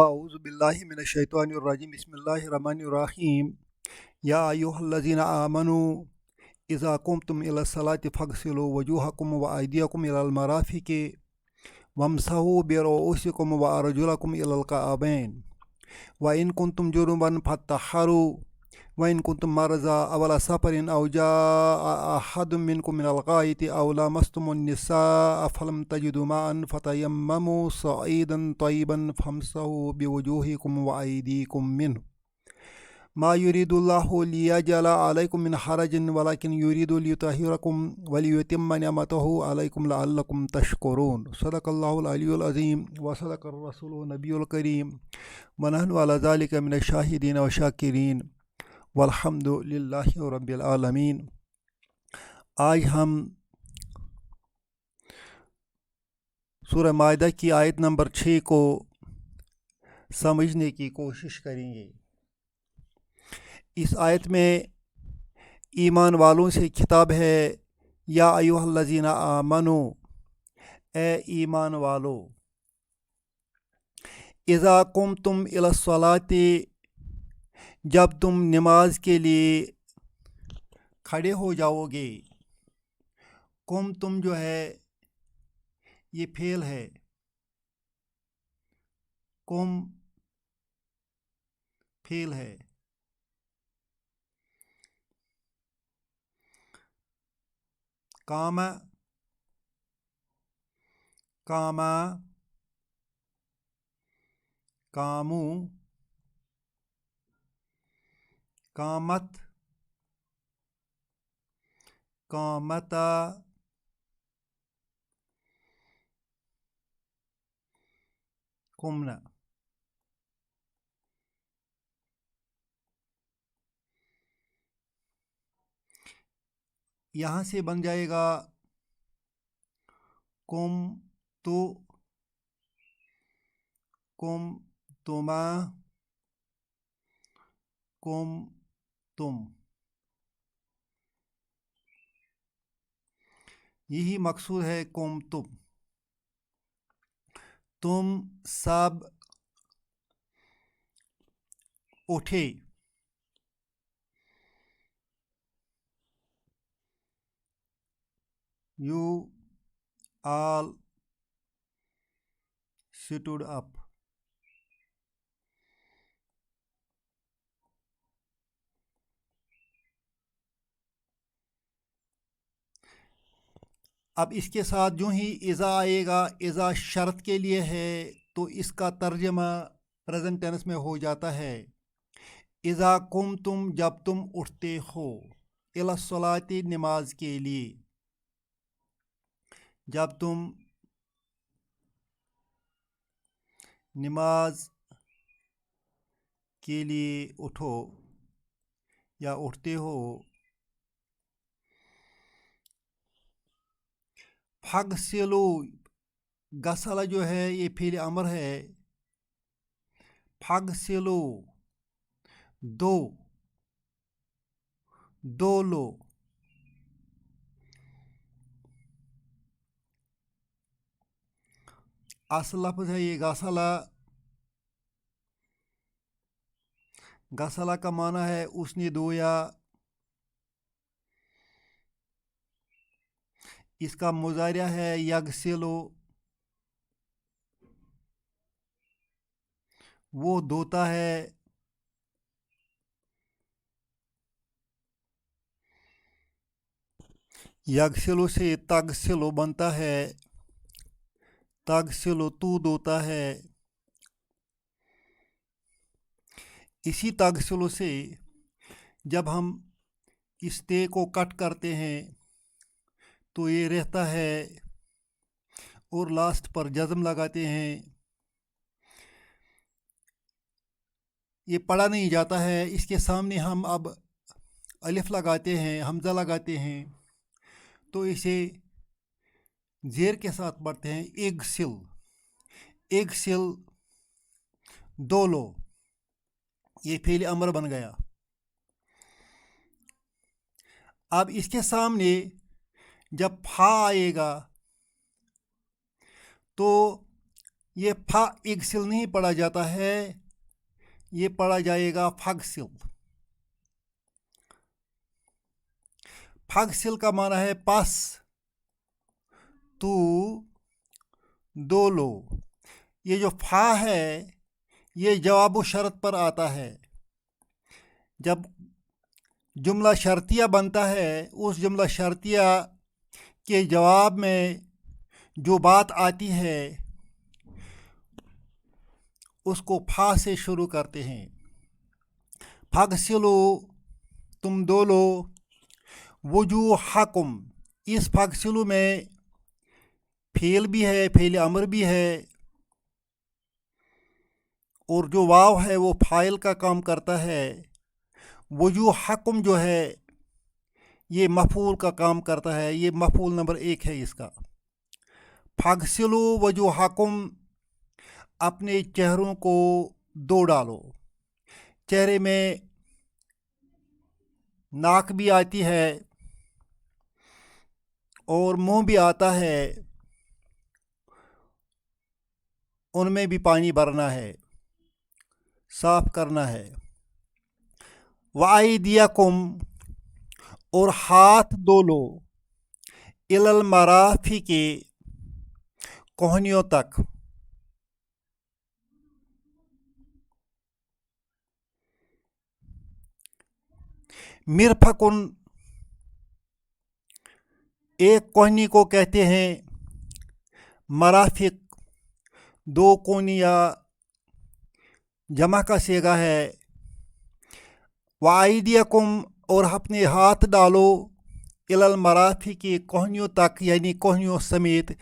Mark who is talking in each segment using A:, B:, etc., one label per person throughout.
A: اعوذ باللہ من الشیطان الرجیم بسم اللہ الرحمن الرحیم یا ایھا الذین آمنوا اذا قمتم الی الصلاۃ فاغسلوا وجوہکم وایدیکم الی المرافق وامسحوا برؤوسکم وارجلکم الی الکعبین وان کنتم جنبا فطہروا وَإِن كُنتُم مَّرْضَىٰ أَوْ عَلَىٰ سَفَرٍ أَوْ جَاءَ أَحَدٌ مِّنكُم مِّنَ الْغَائِطِ أَوْ لَامَسْتُمُ النِّسَاءَ فَلَمْ تَجِدُوا مَاءً فَتَيَمَّمُوا صَعِيدًا طَيِّبًا فَامْسَحُوا بِوُجُوهِكُمْ وَأَيْدِيكُم مِّنْهُ مَا يُرِيدُ اللَّهُ لِيَجْعَلَ عَلَيْكُم مِّنْ حَرَجٍ وَلَٰكِن يُرِيدُ لِيُطَهِّرَكُمْ وَلِيُتِمَّ نِعْمَتَهُ عَلَيْكُمْ لَعَلَّكُمْ تَشْكُرُونَ صدق الله العلي العظيم وصدق الرسول النبي الكريم ونحن على ذلك من الشاهدين والشاكرين والحمد للہ رب العالمین۔ آج ہم سورہ مائدہ کی آیت نمبر 6 کو سمجھنے کی کوشش کریں گے۔ اس آیت میں ایمان والوں سے خطاب ہے، یا ایھا الذین آمنو، اے ایمان والو، اذا قمتم الی الصلاۃ، جب تم نماز کے لیے کھڑے ہو جاؤ گے۔ قم تم جو ہے یہ فعل ہے، قم فعل ہے، قام قاما قامو قامت قامتا قمنا۔ یہاں سے بن جائے گا قم تو، قم تما، قم تم۔ یہی مقصود ہے قم تم، تم سب اٹھے۔ You all stood up۔ اب اس کے ساتھ جو ہی اذا آئے گا، اذا شرط کے لیے ہے تو اس کا ترجمہ پریزنٹ ٹینس میں ہو جاتا ہے، اذا قمتم، جب تم اٹھتے ہو، الی الصلاۃ، نماز کے لیے، جب تم نماز کے لیے اٹھو یا اٹھتے ہو، فغسلو، غسل جو ہے یہ فعل امر ہے، فغسلو، دو لو، اصل لفظ ہے یہ غسلہ، غسلہ کا معنی ہے اس نے دھویا، اس کا مضارع ہے یغسلو، وہ دھوتا ہے۔ یغسلو سے تغسلو بنتا ہے، تغسلو تو دھوتا ہے۔ اسی تغسلو سے جب ہم اس تے کو کٹ کرتے ہیں تو یہ رہتا ہے اور لاسٹ پر جزم لگاتے ہیں، یہ پڑھا نہیں جاتا ہے، اس کے سامنے ہم اب الف لگاتے ہیں، حمزہ لگاتے ہیں، تو اسے زیر کے ساتھ پڑھتے ہیں، اغسل، اغسل، دو لو، یہ فعل امر بن گیا۔ اب اس کے سامنے جب پھا آئے گا تو ये फा इगसिल नहीं पढ़ा जाता है, ये पढ़ा जाएगा फगसिल। फगसिल का माना है पास तू दो लो। ये जो फा है ये जवाब शर्त पर आता है। जब जुमला शर्तिया बनता है, उस जुमला शर्तिया के जवाब में जो बात आती है उसको फा से शुरू करते हैं। फगसिलो तुम दो लो, वजूहकुम, इस फगसिलो में फेल भी है, फेल अमर भी है, और जो वाव है वो फाइल का काम करता है। वजूहकुम जो है ये मफूल का काम करता है, ये मफूल नंबर 1 है इसका। फगसिलो वजूहकुम, अपने चेहरों को धो डालो। चेहरे में नाक भी आती है और मुंह भी आता है, उनमें भी पानी भरना है, साफ करना है। वाइदियाकुम, और हाथ धो लो, इलल मराफी के, कोहनियों तक। मिरफकुन, एक कोहनी को कहते हैं मराफिक, दो कोहनिया जमा का सेगा है। वाइदियाकुम, और अपने हाथ डालो, इलल मराफी की, कोहनियों तक, यानी कोहनियों समेत।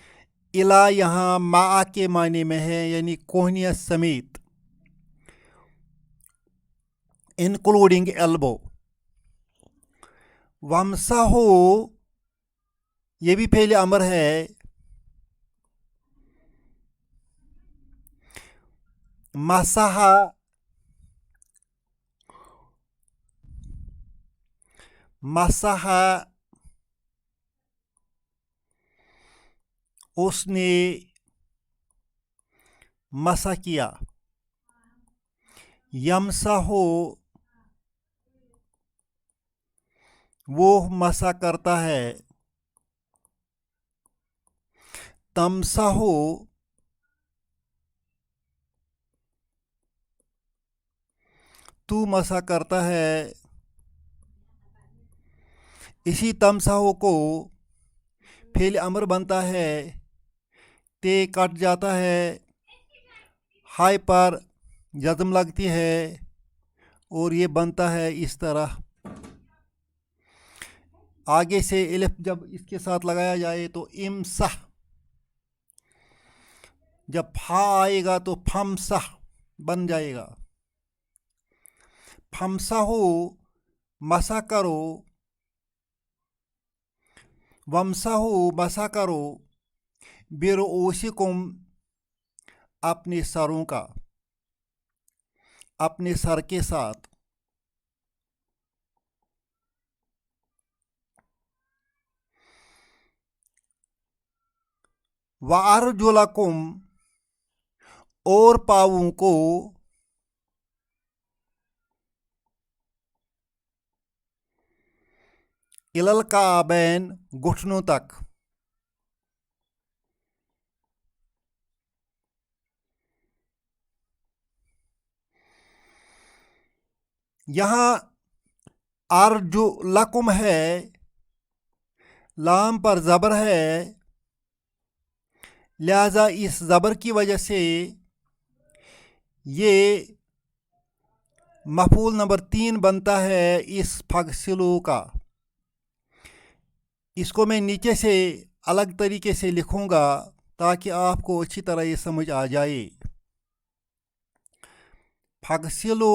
A: इला यहाँ मा के माने में है, यानी कोहनिया समेत, इंक्लूडिंग एल्बो। वमसाहो, ये भी पहले अमर है। मसाहा, मसाहा, उसने मसा किया। यमसाहो, वो मसा करता है। तमसाहो, तू मसा करता है। इसी तमसाहो को फेल अमर बनता है, ते कट जाता है, हाय पर जज्म लगती है, और ये बनता है इस तरह। आगे से इलिफ जब इसके साथ लगाया जाए तो इमसह, जब फा आएगा तो फमसह बन जाएगा। फमसाहो, मसा करो। वमसाहो, मसा करो। बिरुऊसिकुम, अपने सरों का, अपने सर के साथ। वारजुलकुम, और पाँवों को। इलल काबैन, घुटनों तक। यहाँ अर्जुलकुम है, लाम पर ज़बर है, लिहाजा इस ज़बर की वजह से ये मफूल नंबर 3 बनता है इस फगसिलू का। इसको मैं नीचे से अलग तरीके से लिखूँगा ताकि आपको अच्छी तरह ये समझ आ जाए। फगसिलू,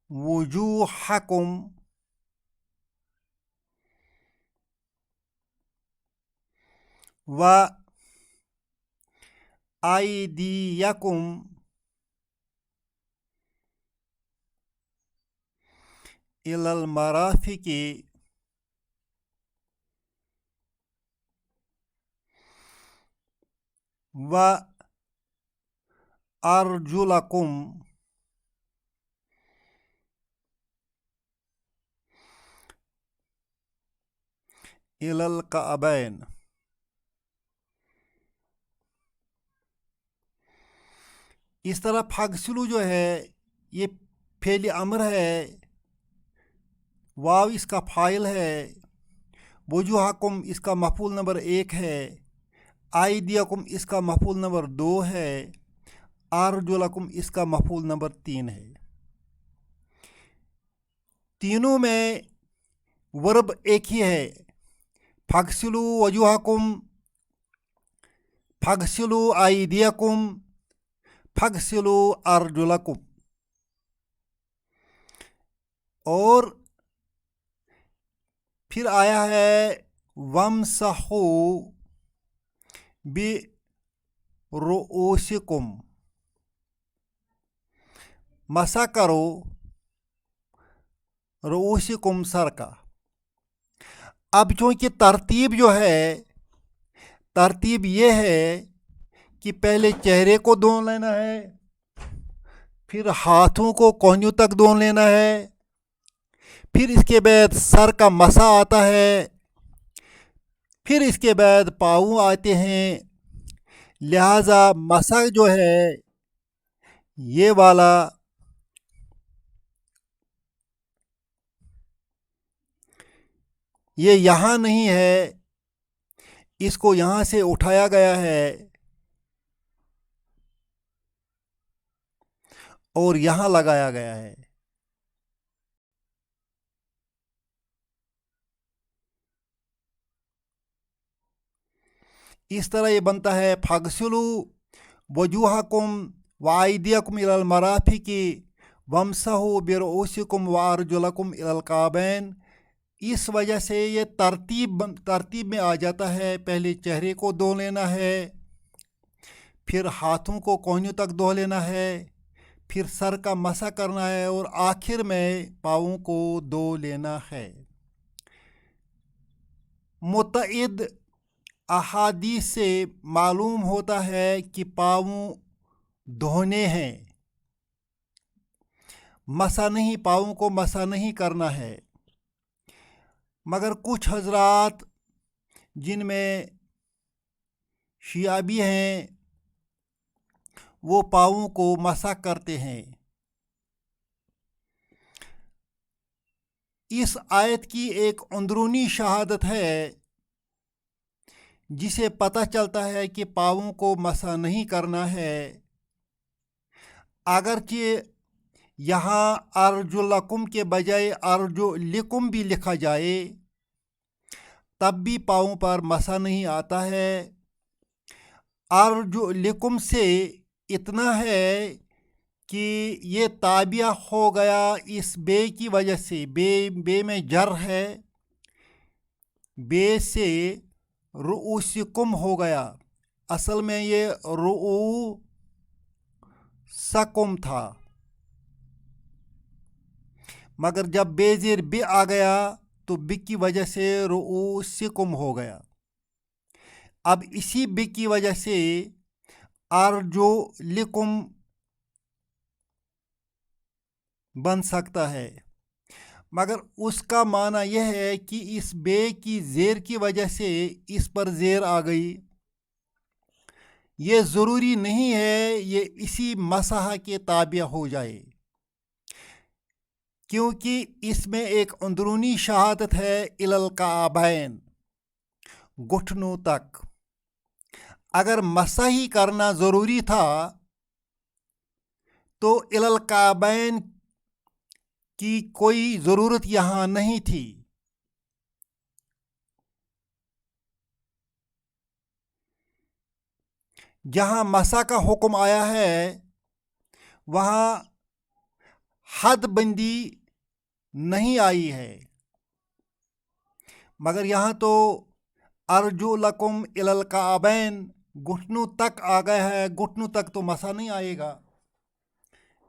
A: वुजूहकुम, व आइदियकुम, इलल मराफिकी व अर्जुलकुम इलल कअबैन। इस तरह फगसिलू जो है ये फेल अमर है, वाव इसका फ़ाइल है, वजूहकुम इसका मफूल नंबर 1 है, आइदियकुम इसका मफूल नंबर 2 है, अर्जुलकुम इसका मफूल नंबर 3 है। तीनों में वर्ब एक ही है, फगसिलू वजूहकुम, फगसिलू आइदियकुम, फगसिलू अर्जुलकुम। और फिर आया है वमसहू बि रुऊसिकुम, मसा करो रुऊसिकुम सर का। अब चूँकि तरतीब जो है, तरतीब ये है कि पहले चेहरे को धो लेना है, फिर हाथों को कोहनियों तक धो लेना है, फिर इसके बाद सर का मसा आता है, फिर इसके बाद पाँव आते हैं। लिहाजा मसा जो है ये वाला ये यहाँ नहीं है, इसको यहाँ से उठाया गया है और यहाँ लगाया गया है। इस तरह ये बनता है फगसिलू वजूहकुम वाइदियकुम इलल मराफिकी वमसहू बिरुऊसिकुम वारजुलकुम इलल काबैन। इस वजह से ये तरतीब में आ जाता है। पहले चेहरे को धो लेना है, फिर हाथों को कोहनियों तक धो लेना है, फिर सर का मसा करना है और आखिर में पाँवों को धो लेना है। मुतअद्दिद अहादीस से मालूम होता है कि पाँव धोने हैं, मसा नहीं, पाँवों को मसा नहीं करना है। मगर कुछ हजरात जिनमें शिया भी हैं वो पाँवों को मसा करते हैं। इस आयत की एक अंदरूनी शहादत है जिसे पता चलता है कि पाँवों को मसा नहीं करना है। अगरचे यहाँ अर्जुलकुम के बजाय अर्जुलिकुम भी लिखा जाए तब भी पाँवों पर मसा नहीं आता है। अर्जुलिकुम से इतना है कि ये ताबिया हो गया इस बे की वजह से। बे में जर है, बे से रुऊसिकुम हो गया। असल में ये रुऊसकुम था, मगर जब बेज़ेर बे आ गया तो बी की वजह से रुऊसिकुम हो गया। अब इसी बी की वजह से अर्जुलिकुम बन सकता है, मगर उसका माना यह है कि इस बे की ज़ेर की वजह से इस पर ज़ेर आ गई। ये ज़रूरी नहीं है ये इसी मसह के ताबिया हो जाए, क्योंकि इसमें एक अंदरूनी शहादत है इलल काबैन, घुटनों तक। अगर मसा ही करना ज़रूरी था तो इलल काबैन की कोई ज़रूरत यहाँ नहीं थी। जहाँ मसा का हुक्म आया है वहाँ हद बंदी नहीं आई है, मगर यहाँ तो अर्जुलकुम इलल काबैन घुटनों तक आ गया है, घुटनों तक तो मसा नहीं आएगा।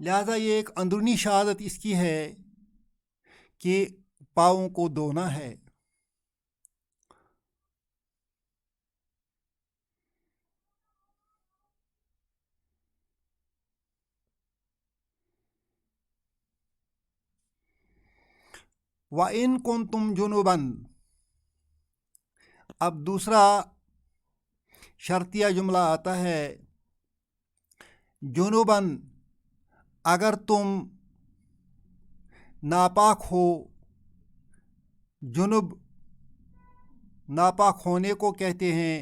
A: लिहाजा ये एक अंदरूनी शहादत इसकी है کہ پاؤں کو دھونا ہے۔ وَإِن كُنتُم جُنُبًا، اب دوسرا شرطیہ جملہ آتا ہے، جنوباً اگر تم ناپاک ہو۔ جنوب ناپاک ہونے کو کہتے ہیں،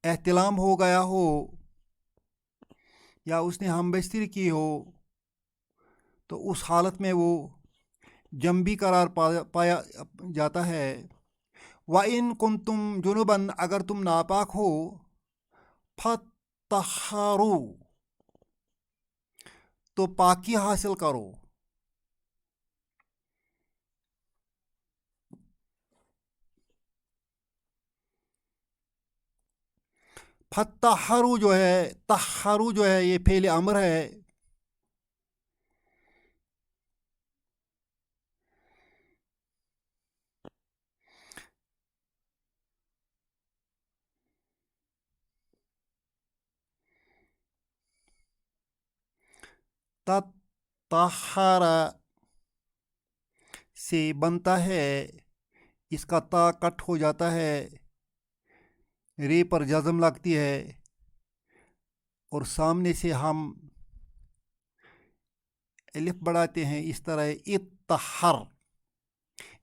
A: احتلام ہو گیا ہو یا اس نے ہم بستری کی ہو تو اس حالت میں وہ جنبی قرار پایا جاتا ہے۔ وَإِن كُنتُم جُنُبًا، اگر تم ناپاک ہو، فَطَّہَّرُوا، تو پاکی حاصل کرو۔ فَطَّہَّرُوا جو ہے، طَہَّرُوا جو ہے، یہ فعل امر ہے۔ تطہر سے بنتا ہے، اس کا تا کٹ ہو جاتا ہے، رے پر جزم لگتی ہے، اور سامنے سے ہم الف بڑھاتے ہیں، اس طرح اطہر،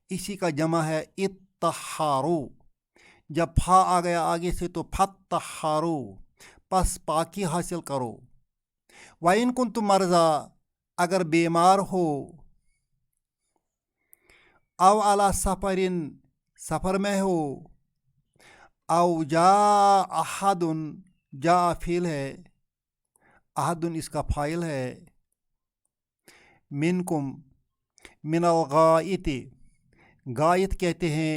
A: اسی کا جمع ہے اطہارو۔ جب پھا آ گیا آگے سے تو فطہرو، پس پاکی حاصل کرو۔ وَإِن كُنتُم مَرْضَىٰ، اگر بیمار ہو، او علی سفرن، سفر میں ہو، او جاء احد، جاء فعل ہے، احد اس کا فاعل ہے، منکم، من الغائط، غائط کہتے ہیں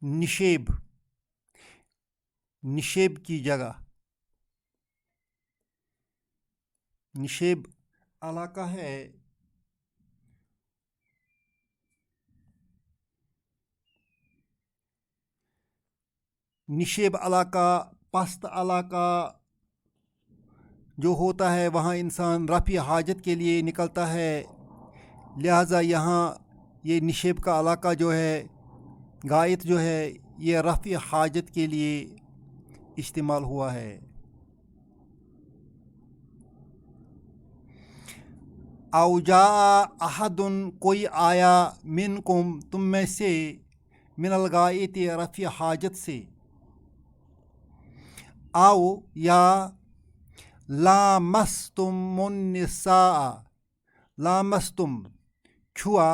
A: نشیب، نشیب کی جگہ، نشیب علاقہ ہے نشیب علاقہ، پست علاقہ جو ہوتا ہے، وہاں انسان رفع حاجت کے لیے نکلتا ہے، لہٰذا یہاں یہ نشیب کا علاقہ جو ہے، غائط جو ہے، یہ رفع حاجت کے لیے استعمال ہوا ہے۔ او جاء احد، کوئی آیا، منکم، تم میں سے، من الغائط، رفع حاجت سے، او یا لامستم النساء، لامستم چھوا،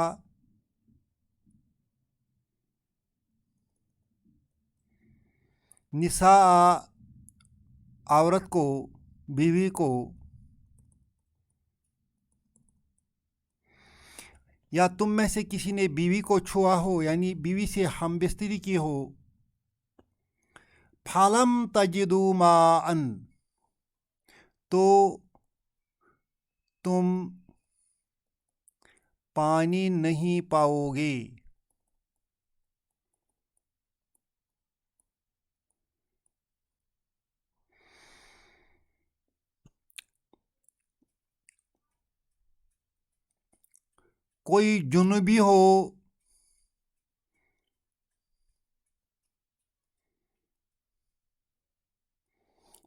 A: نساء عورت کو، بیوی کو، یا تم میں سے کسی نے بیوی کو چھوا ہو، یعنی بیوی سے ہم بستری کی ہو، فَلَمْ تَجِدُوا مَاءً، تو تم پانی نہیں پاؤ گے۔ کوئی جنوبی ہو،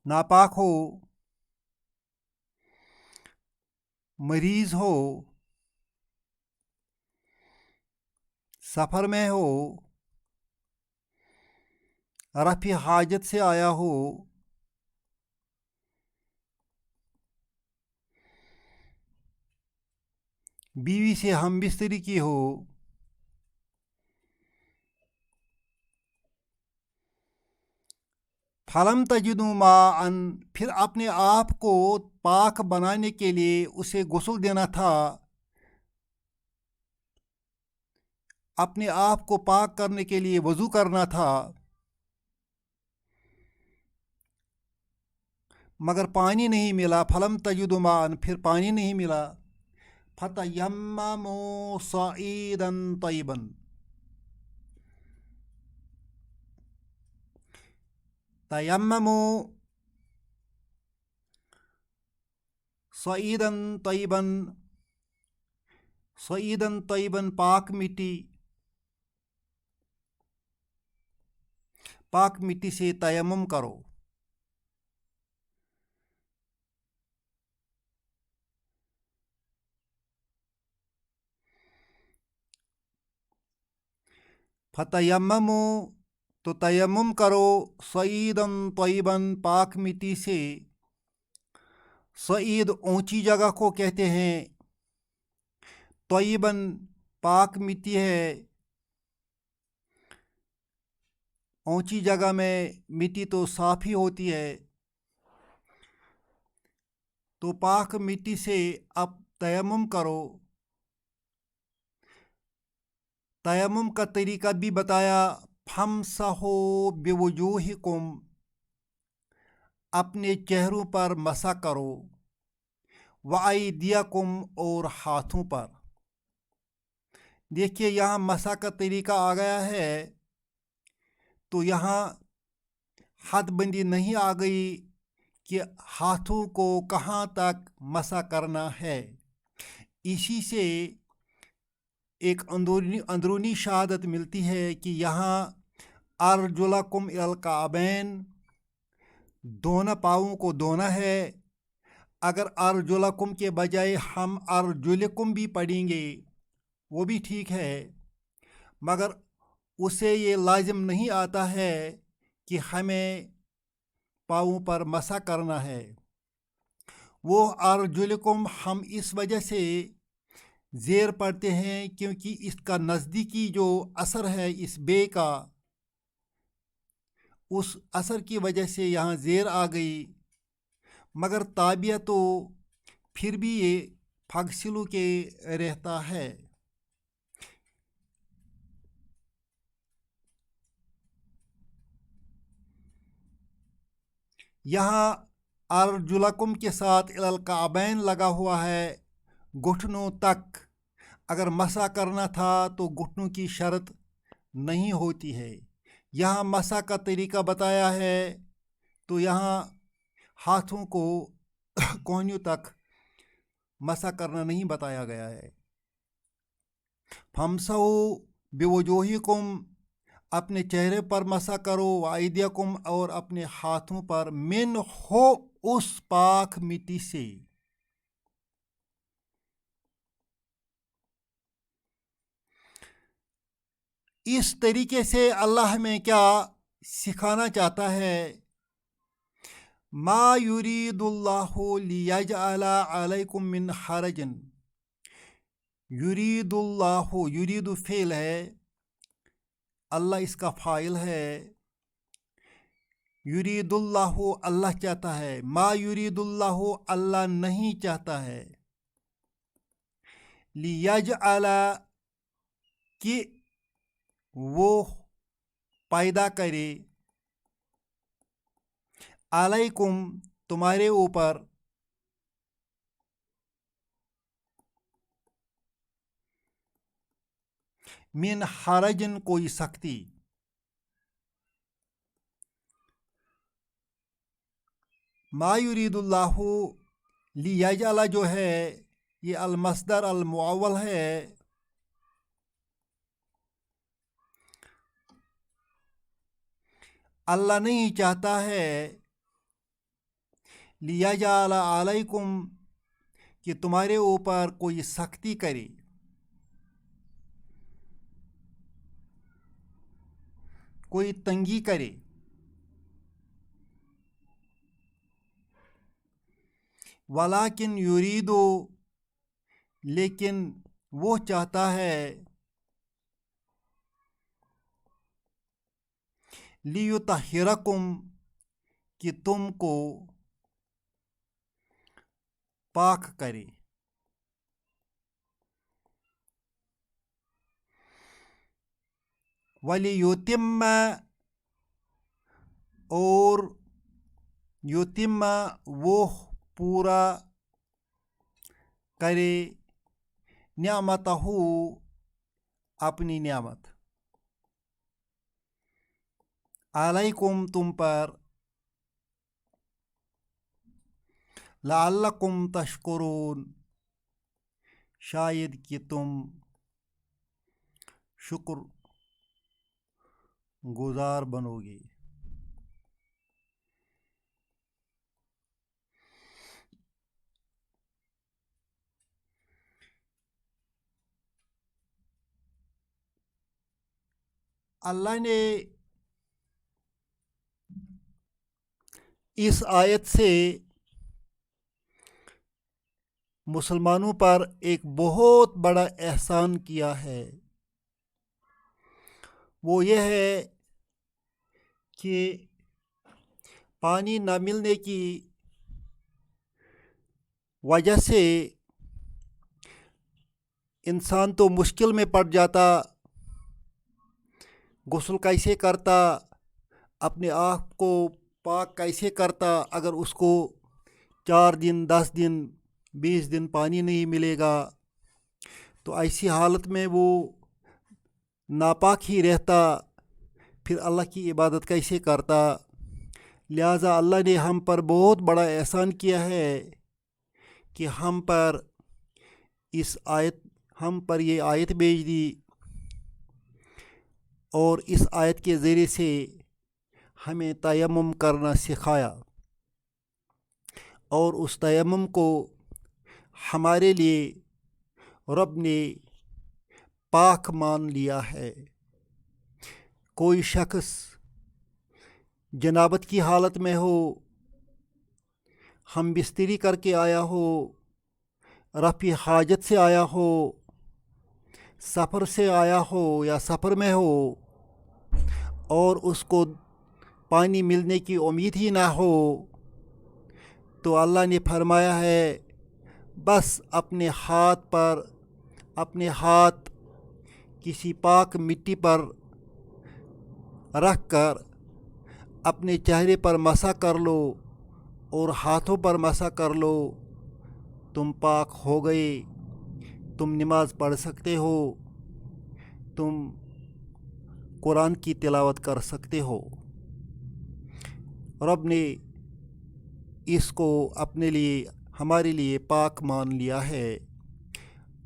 A: ناپاک ہو، مریض ہو، سفر میں ہو، رفع حاجت سے آیا ہو، بیوی سے ہم بستری کی ہو، فَلَمْ تَجِدُوا مَاءً، پھر اپنے آپ کو پاک بنانے کے لیے اسے غسل دینا تھا، اپنے آپ کو پاک کرنے کے لیے وضو کرنا تھا، मगर पानी नहीं मिला, फलम तजिदु मान, फिर पानी नहीं मिला, फतयम्ममू सईदन तय्यबन, तयम्ममू सईदन तय्यबन, सईदन तय्यबन पाक मिट्टी, पाक मिट्टी से तयम्मुम करो। फतयम्ममू, तो तयम्मुम करो, सईदन तय्यबन पाक मिट्टी से। सईद ऊंची जगह को कहते हैं, तय्यबन पाक मिट्टी है। ऊंची जगह में मिट्टी तो साफ ही होती है, तो पाक मिट्टी से अब तयम्मुम करो। तयम्मुम का तरीका भी बताया, फमसहो बिवुजूहिकुम, अपने चेहरों पर मसा करो, वअयदियकुम, और हाथों पर। देखिए यहाँ मसा का तरीका आ गया है, तो यहाँ हदबंदी नहीं आ गई कि हाथों को कहाँ तक मसा करना है। इसी से एक अंदरूनी शहादत मिलती है कि यहाँ अर्जुलकुम इलल काबैन, दोनों पाँवों को धोना है। अगर अर्जुलकुम के बजाय हम अर्जुलकुम भी पढ़ेंगे वो भी ठीक है, मगर उसे ये लाजिम नहीं आता है कि हमें पाँवों पर मसा करना है। वो अर्जुलकुम हम इस वजह से ज़ेर पढ़ते हैं क्योंकि इसका नज़दीकी जो असर है इस बे का, उस असर की वजह से यहाँ ज़ेर आ गई। मगर ताबिया तो फिर भी ये फगसिलू के रहता है। यहाँ अर्जुलकुम के साथ इलल काबैन लगा हुआ है, घुटनों तक। अगर मसा करना था तो घुटनों की शर्त नहीं होती है। यहाँ मसा का तरीका बताया है, तो यहाँ हाथों को कोहनियों तक मसा करना नहीं बताया गया है। फमसहू बिवुजूहिकुम, अपने चेहरे पर मसा करो, वाइदियकुम, और अपने हाथों पर, मिन हो, उस पाक मिट्टी से। इस तरीके से अल्लाह में क्या सिखाना चाहता है, मा युरीदुल्लाहु लियजअला अलैकुम मिन हरजन। युरीदुल्लाहु, युरीदु फेल है, अल्लाह इसका फाइल है। युरीदुल्लाहु अल्लाह चाहता है, मा युरीदुल्लाहु अल्लाह नहीं चाहता है, लियजअला कि वो पैदा करे, अलैकुम तुम्हारे ऊपर, मिन हरजन कोई सख्ती। मा युरीदुल्लाहु लियजअला जो है ये अलमस्दर अलमुअव्वल है। अल्लाह नहीं चाहता है लियजअला अलैकुम कि तुम्हारे ऊपर कोई सख्ती करे, कोई तंगी करे। वलाकिन युरीदो, लेकिन वो चाहता है, लियुतहिरकुम कि तुमको पाक करे। वलियुतिम्मा, और یتم وہ پورا کرے نعمتہ اپنی نعمت علیکم تم پر لعلکم تشکرون شاید کہ تم شکر گزار بنو گے۔ اللہ نے اس آیت سے مسلمانوں پر ایک بہت بڑا احسان کیا ہے، وہ یہ ہے کہ پانی نہ ملنے کی وجہ سے انسان تو مشکل میں پڑ جاتا، غسل کیسے کرتا، اپنے آپ کو پاک کیسے کرتا اگر اس کو 4 دن 10 دن 20 دن پانی نہیں ملے گا، تو ایسی حالت میں وہ ناپاک ہی رہتا، پھر اللہ کی عبادت کیسے کرتا۔ لہٰذا اللہ نے ہم پر بہت بڑا احسان کیا ہے کہ ہم پر یہ آیت بھیج دی، اور اس آیت کے ذریعے سے ہمیں تیمم کرنا سکھایا، اور اس تیمم کو ہمارے لیے رب نے پاک مان لیا ہے۔ کوئی شخص جنابت کی حالت میں ہو، ہم بستری کر کے آیا ہو، رفع حاجت سے آیا ہو، سفر سے آیا ہو یا سفر میں ہو، اور اس کو پانی ملنے کی امید ہی نہ ہو، تو اللہ نے فرمایا ہے بس اپنے ہاتھ کسی پاک مٹی پر رکھ کر اپنے چہرے پر مسح کر لو اور ہاتھوں پر مسح کر لو، تم پاک ہو گئے، تم نماز پڑھ سکتے ہو، تم قرآن کی تلاوت کر سکتے ہو۔ رب نے اس کو ہمارے لیے پاک مان لیا ہے۔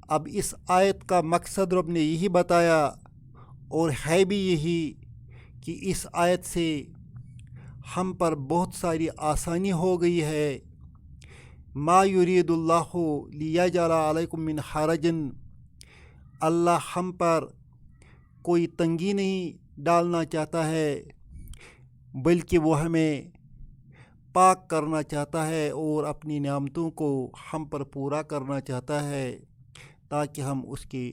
A: اب اس آیت کا مقصد رب نے یہی بتایا، اور ہے بھی یہی کہ اس آیت سے ہم پر بہت ساری آسانی ہو گئی ہے۔ ما یرید اللہ لیجعل علیکم من حرج، اللہ ہم پر کوئی تنگی نہیں ڈالنا چاہتا ہے، بلکہ وہ ہمیں پاک کرنا چاہتا ہے اور اپنی نعمتوں کو ہم پر پورا کرنا چاہتا ہے، تاکہ ہم اس کے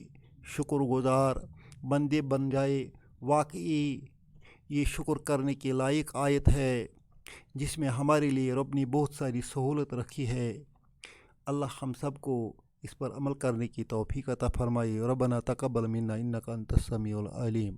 A: شکر گزار بندے بن جائے۔ واقعی یہ شکر کرنے کے لائق آیت ہے، جس میں ہمارے لیے رب نے بہت ساری سہولت رکھی ہے۔ اللہ ہم سب کو اس پر عمل کرنے کی توفیق عطا فرمائے۔ ربنا تقبل منا انک انت السمیع العلیم۔